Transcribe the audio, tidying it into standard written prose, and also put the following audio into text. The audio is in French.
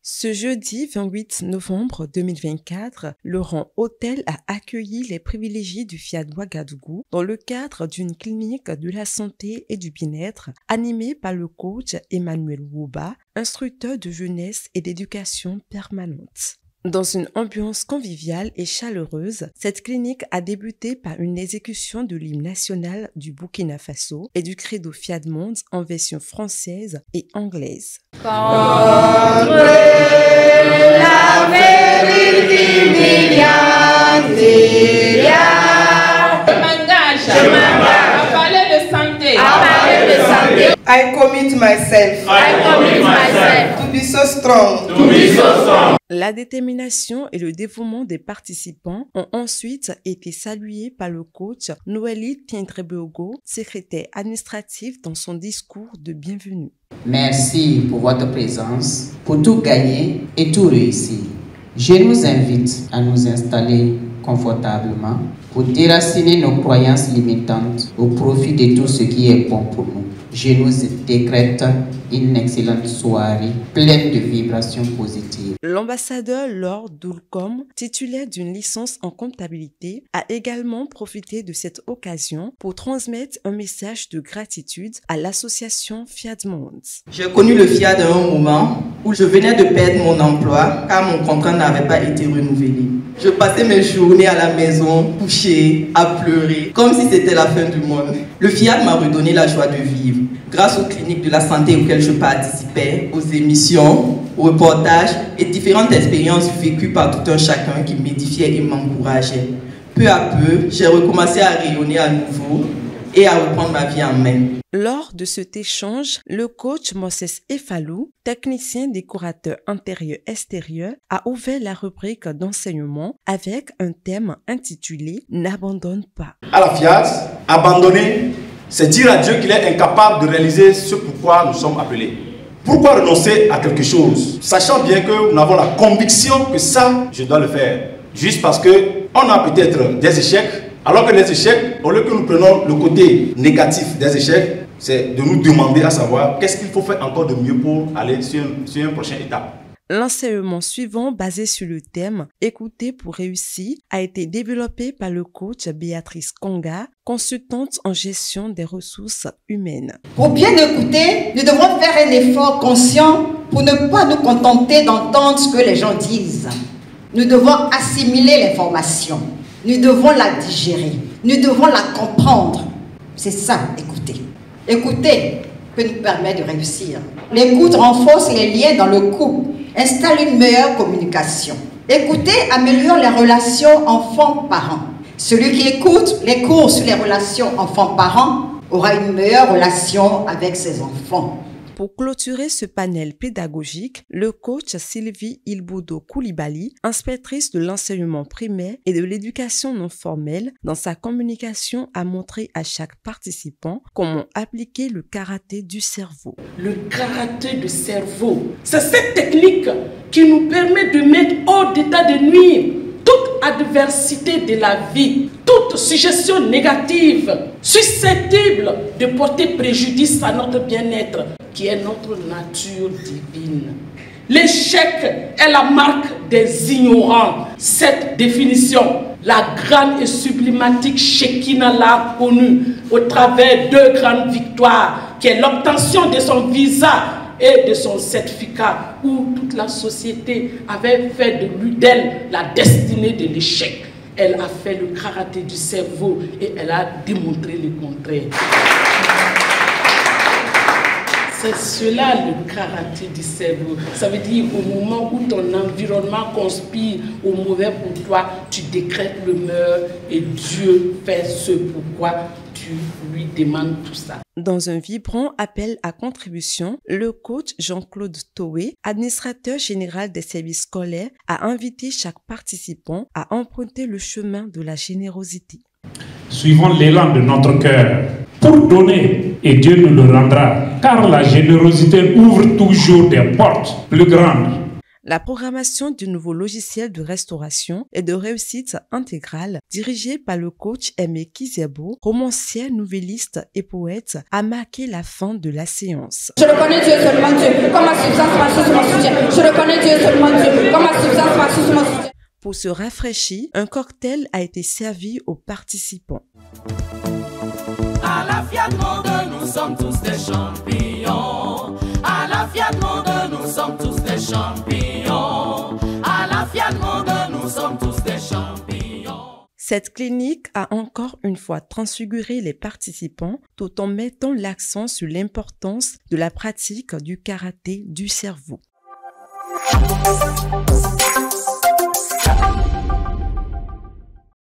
Ce jeudi 28 novembre 2024, le rang hôtel a accueilli les privilégiés du Fiat Ouagadougou dans le cadre d'une clinique de la santé et du bien-être animée par le coach Emmanuel Wouba, instructeur de jeunesse et d'éducation permanente. Dans une ambiance conviviale et chaleureuse, cette clinique a débuté par une exécution de l'hymne national du Burkina Faso et du credo Fiat Monde en version française et anglaise. Contre la vérité je m'engage à parler de santé. I commit myself to be so strong. La détermination et le dévouement des participants ont ensuite été salués par le coach Noélie Tiendrebogo, secrétaire administratif, dans son discours de bienvenue. Merci pour votre présence, pour tout gagner et tout réussir. Je nous invite à nous installer confortablement pour déraciner nos croyances limitantes au profit de tout ce qui est bon pour nous. Je nous décrète une excellente soirée pleine de vibrations positives. L'ambassadeur Lord Doulcom, titulaire d'une licence en comptabilité, a également profité de cette occasion pour transmettre un message de gratitude à l'association Fiat Monde. J'ai connu le Fiat à un moment où je venais de perdre mon emploi car mon contrat n'avait pas été renouvelé. Je passais mes journées à la maison, couchée, à pleurer, comme si c'était la fin du monde. Le Fiat m'a redonné la joie de vivre. Grâce aux cliniques de la santé auxquelles je participais, aux émissions, aux reportages et différentes expériences vécues par tout un chacun qui m'édifiaient et m'encourageaient. Peu à peu, j'ai recommencé à rayonner à nouveau et à reprendre ma vie en main. Lors de cet échange, le coach Moses Efalou, technicien décorateur intérieur-extérieur, a ouvert la rubrique d'enseignement avec un thème intitulé « N'abandonne pas ». À la Fiat, abandonner, c'est dire à Dieu qu'il est incapable de réaliser ce pourquoi nous sommes appelés. Pourquoi renoncer à quelque chose, sachant bien que nous avons la conviction que ça, je dois le faire. Juste parce qu'on a peut-être des échecs, alors que les échecs, au lieu que nous prenons le côté négatif des échecs, c'est de nous demander à savoir qu'est-ce qu'il faut faire encore de mieux pour aller sur une prochaine étape. L'enseignement suivant, basé sur le thème « Écouter pour réussir », a été développé par le coach Béatrice Konga, consultante en gestion des ressources humaines. Pour bien écouter, nous devons faire un effort conscient pour ne pas nous contenter d'entendre ce que les gens disent. Nous devons assimiler l'information, nous devons la digérer, nous devons la comprendre. C'est ça, écouter. Écouter peut nous permettre de réussir. L'écoute renforce les liens dans le couple, installe une meilleure communication. Écouter améliore les relations enfants-parents. Celui qui écoute les cours sur les relations enfants-parents aura une meilleure relation avec ses enfants. Pour clôturer ce panel pédagogique, le coach Sylvie Ilboudo Koulibaly, inspectrice de l'enseignement primaire et de l'éducation non formelle, dans sa communication a montré à chaque participant comment appliquer le karaté du cerveau. Le karaté du cerveau, c'est cette technique qui nous permet de mettre hors d'état de nuire toute adversité de la vie, toute suggestion négative, susceptible de porter préjudice à notre bien-être, qui est notre nature divine. L'échec est la marque des ignorants. Cette définition, la grande et sublimatique Shekinah l'a connue au travers de grandes victoires, qui est l'obtention de son visa et de son certificat, où toute la société avait fait d'elle la destinée de l'échec. Elle a fait le karaté du cerveau et elle a démontré le contraire. C'est cela le karaté du cerveau. Ça veut dire au moment où ton environnement conspire au mauvais pour toi, tu décrètes le meurtre et Dieu fait ce pourquoi tu lui demandes tout ça. Dans un vibrant appel à contribution, le coach Jean-Claude Toé, administrateur général des services scolaires, a invité chaque participant à emprunter le chemin de la générosité. Suivons l'élan de notre cœur pour donner et Dieu nous le rendra, car la générosité ouvre toujours des portes plus grandes. La programmation du nouveau logiciel de restauration et de réussite intégrale, dirigé par le coach Aimé Kizerbo, romancier, nouvelliste et poète, a marqué la fin de la séance. Je reconnais Dieu seulement Dieu, comme ma substance marche sur mon soutien. Je reconnais Dieu seulement Dieu, comme ma substance marche sur mon soutien. Pour se rafraîchir, un cocktail a été servi aux participants. À la Fiat Monde, nous sommes tous des champions. À la Fiat Monde, nous sommes tous des champions. À la Fiat Monde, nous sommes tous des champions. Cette clinique a encore une fois transfiguré les participants tout en mettant l'accent sur l'importance de la pratique du karaté du cerveau.